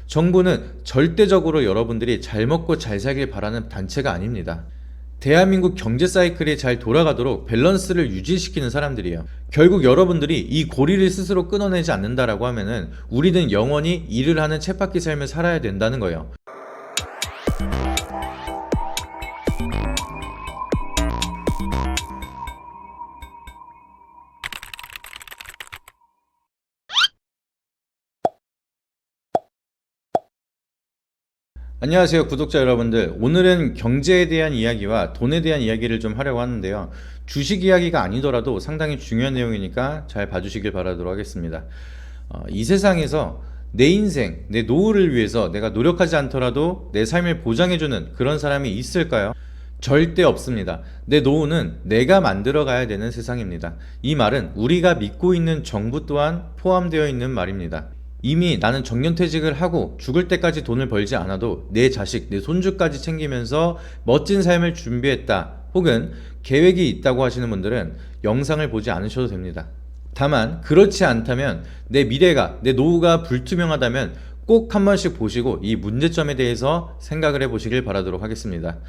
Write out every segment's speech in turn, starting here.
정부는 절대적으로 여러분들이 잘 먹고 잘 살길 바라는 단체가 아닙니다. 대한민국 경제 사이클이 잘 돌아가도록 밸런스를 유지시키는 사람들이에요. 결국 여러분들이 이 고리를 스스로 끊어내지 않는다라고 하면은 우리는 영원히 일을 하는 쳇바퀴 삶을 살아야 된다는 거예요. 안녕하세요, 구독자 여러분들. 오늘은 경제에 대한 이야기와 돈에 대한 이야기를 좀 하려고 하는데요. 주식 이야기가 아니더라도 상당히 중요한 내용이니까 잘 봐주시길 바라도록 하겠습니다. 이 세상에서 내 인생, 내 노후를 위해서 내가 노력하지 않더라도 내 삶을 보장해주는 그런 사람이 있을까요? 절대 없습니다. 내 노후는 내가 만들어 가야 되는 세상입니다. 이 말은 우리가 믿고 있는 정부 또한 포함되어 있는 말입니다. 이미 나는 정년퇴직을 하고 죽을 때까지 돈을 벌지 않아도 내 자식, 내 손주까지 챙기면서 멋진 삶을 준비했다, 혹은 계획이 있다고 하시는 분들은 영상을 보지 않으셔도 됩니다. 다만 그렇지 않다면, 내 미래가, 내 노후가 불투명하다면 꼭 한 번씩 보시고 이 문제점에 대해서 생각을 해보시길 바라도록 하겠습니다.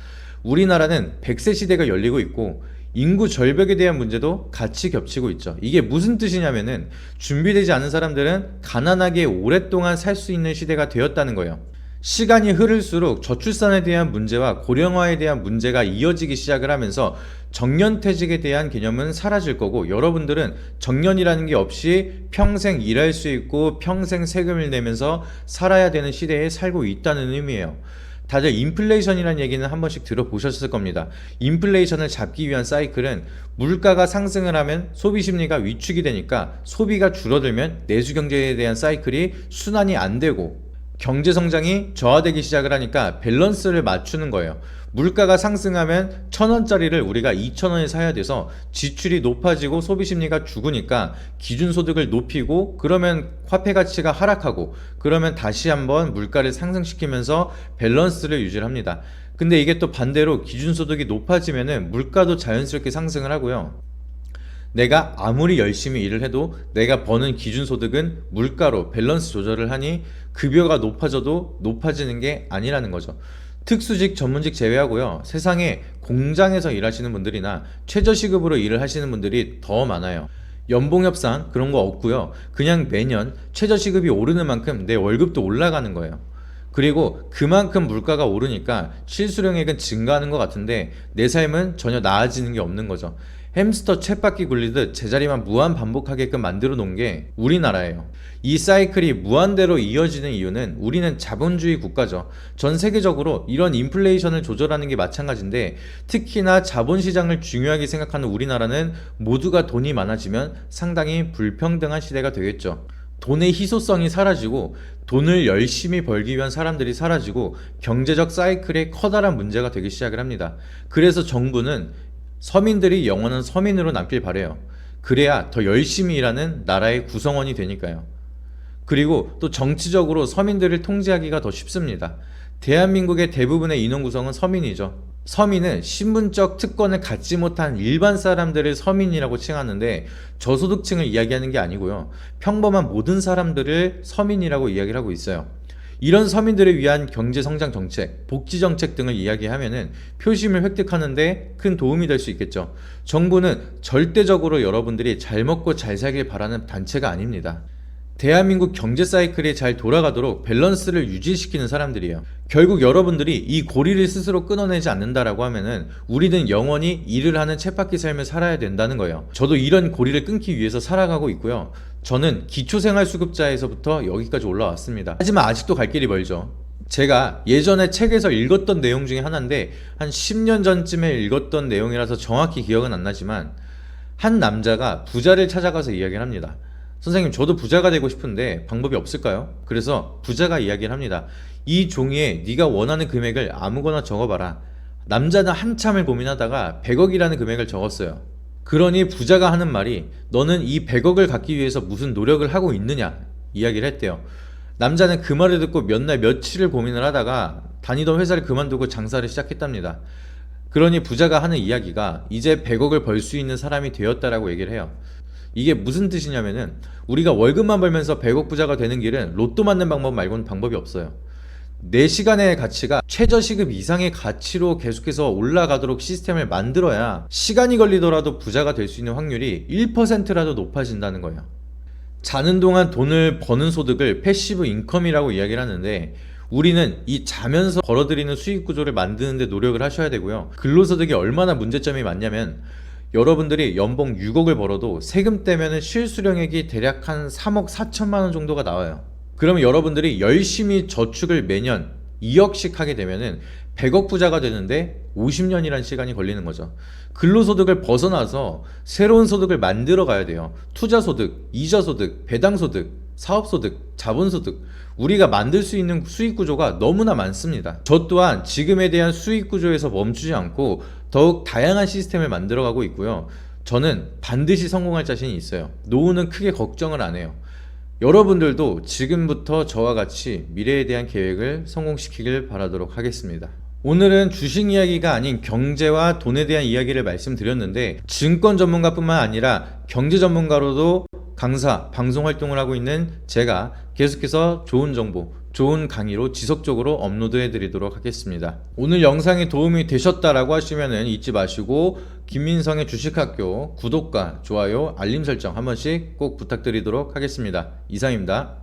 우리나라는 100세 시대가 열리고 있고 인구 절벽에 대한 문제도 같이 겹치고 있죠. 이게 무슨 뜻이냐면은 준비되지 않은 사람들은 가난하게 오랫동안 살 수 있는 시대가 되었다는 거예요. 시간이 흐를수록 저출산에 대한 문제와 고령화에 대한 문제가 이어지기 시작을 하면서 정년퇴직에 대한 개념은 사라질 거고, 여러분들은 정년이라는 게 없이 평생 일할 수 있고 평생 세금을 내면서 살아야 되는 시대에 살고 있다는 의미예요. 다들 인플레이션이라는 얘기는 한 번씩 들어보셨을 겁니다. 인플레이션을 잡기 위한 사이클은 물가가 상승을 하면 소비 심리가 위축이 되니까 소비가 줄어들면 내수 경제에 대한 사이클이 순환이 안 되고 경제 성장이 저하되기 시작을 하니까 밸런스를 맞추는 거예요. 물가가 상승하면 1,000원짜리를 우리가 2,000원에 사야 돼서 지출이 높아지고 소비 심리가 죽으니까 기준소득을 높이고, 그러면 화폐 가치가 하락하고, 그러면 다시 한번 물가를 상승시키면서 밸런스를 유지를 합니다. 근데 이게 또 반대로 기준소득이 높아지면은 물가도 자연스럽게 상승을 하고요. 내가 아무리 열심히 일을 해도 내가 버는 기준소득은 물가로 밸런스 조절을 하니 급여가 높아져도 높아지는 게 아니라는 거죠. 특수직, 전문직 제외하고요, 세상에 공장에서 일하시는 분들이나 최저시급으로 일을 하시는 분들이 더 많아요. 연봉 협상 그런 거 없고요. 그냥 매년 최저시급이 오르는 만큼 내 월급도 올라가는 거예요. 그리고 그만큼 물가가 오르니까 실수령액은 증가하는 것 같은데 내 삶은 전혀 나아지는 게 없는 거죠. 햄스터 쳇바퀴 굴리듯 제자리만 무한 반복하게끔 만들어 놓은 게 우리나라예요. 이 사이클이 무한대로 이어지는 이유는 우리는 자본주의 국가죠. 전 세계적으로 이런 인플레이션을 조절하는 게 마찬가지인데, 특히나 자본시장을 중요하게 생각하는 우리나라는 모두가 돈이 많아지면 상당히 불평등한 시대가 되겠죠. 돈의 희소성이 사라지고 돈을 열심히 벌기 위한 사람들이 사라지고 경제적 사이클에 커다란 문제가 되기 시작을 합니다. 그래서 정부는 서민들이 영원한 서민으로 남길 바래요. 그래야 더 열심히 일하는 나라의 구성원이 되니까요. 그리고 또 정치적으로 서민들을 통제하기가 더 쉽습니다. 대한민국의 대부분의 인원 구성은 서민이죠. 서민은 신분적 특권을 갖지 못한 일반 사람들을 서민이라고 칭하는데, 저소득층을 이야기하는 게 아니고요, 평범한 모든 사람들을 서민이라고 이야기를 하고 있어요. 이런 서민들을 위한 경제성장 정책, 복지 정책 등을 이야기하면은 표심을 획득하는데 큰 도움이 될 수 있겠죠. 정부는 절대적으로 여러분들이 잘 먹고 잘 살길 바라는 단체가 아닙니다. 대한민국 경제 사이클이 잘 돌아가도록 밸런스를 유지시키는 사람들이에요. 결국 여러분들이 이 고리를 스스로 끊어내지 않는다라고 하면은 우리는 영원히 일을 하는 쳇바퀴 삶을 살아야 된다는 거예요. 저도 이런 고리를 끊기 위해서 살아가고 있고요. 저는 기초생활수급자에서부터 여기까지 올라왔습니다. 하지만 아직도 갈 길이 멀죠. 제가 예전에 책에서 읽었던 내용 중에 하나인데, 한 10년 전쯤에 읽었던 내용이라서 정확히 기억은 안 나지만, 한 남자가 부자를 찾아가서 이야기를 합니다. 선생님, 저도 부자가 되고 싶은데 방법이 없을까요? 그래서 부자가 이야기를 합니다. 이 종이에 네가 원하는 금액을 아무거나 적어봐라. 남자는 한참을 고민하다가 100억이라는 금액을 적었어요. 그러니 부자가 하는 말이, 너는 이 100억을 갖기 위해서 무슨 노력을 하고 있느냐 이야기를 했대요. 남자는 그 말을 듣고 몇 날 며칠을 고민을 하다가 다니던 회사를 그만두고 장사를 시작했답니다. 그러니 부자가 하는 이야기가, 이제 100억을 벌 수 있는 사람이 되었다라고 얘기를 해요. 이게 무슨 뜻이냐면은 우리가 월급만 벌면서 100억 부자가 되는 길은 로또 맞는 방법 말고는 방법이 없어요. 내 시간의 가치가 최저시급 이상의 가치로 계속해서 올라가도록 시스템을 만들어야 시간이 걸리더라도 부자가 될 수 있는 확률이 1%라도 높아진다는 거예요. 자는 동안 돈을 버는 소득을 패시브 인컴이라고 이야기를 하는데, 우리는 이 자면서 벌어들이는 수익 구조를 만드는 데 노력을 하셔야 되고요. 근로소득이 얼마나 문제점이 많냐면, 여러분들이 연봉 6억을 벌어도 세금 떼면은 실수령액이 대략 한 3억 4천만 원 정도가 나와요. 그러면 여러분들이 열심히 저축을 매년 2억씩 하게 되면은 100억 부자가 되는데 50년이란 시간이 걸리는 거죠. 근로소득을 벗어나서 새로운 소득을 만들어 가야 돼요. 투자소득, 이자소득, 배당소득, 사업소득, 자본소득, 우리가 만들 수 있는 수익 구조가 너무나 많습니다. 저 또한 지금에 대한 수익 구조에서 멈추지 않고 더욱 다양한 시스템을 만들어 가고 있고요. 저는 반드시 성공할 자신이 있어요. 노후는 크게 걱정을 안 해요. 여러분들도 지금부터 저와 같이 미래에 대한 계획을 성공시키길 바라도록 하겠습니다. 오늘은 주식 이야기가 아닌 경제와 돈에 대한 이야기를 말씀드렸는데, 증권 전문가뿐만 아니라 경제 전문가로도 강사, 방송 활동을 하고 있는 제가 계속해서 좋은 정보, 좋은 강의로 지속적으로 업로드해 드리도록 하겠습니다. 오늘 영상이 도움이 되셨다라고 하시면 잊지 마시고 김민성의 주식학교 구독과 좋아요, 알림 설정 한 번씩 꼭 부탁드리도록 하겠습니다. 이상입니다.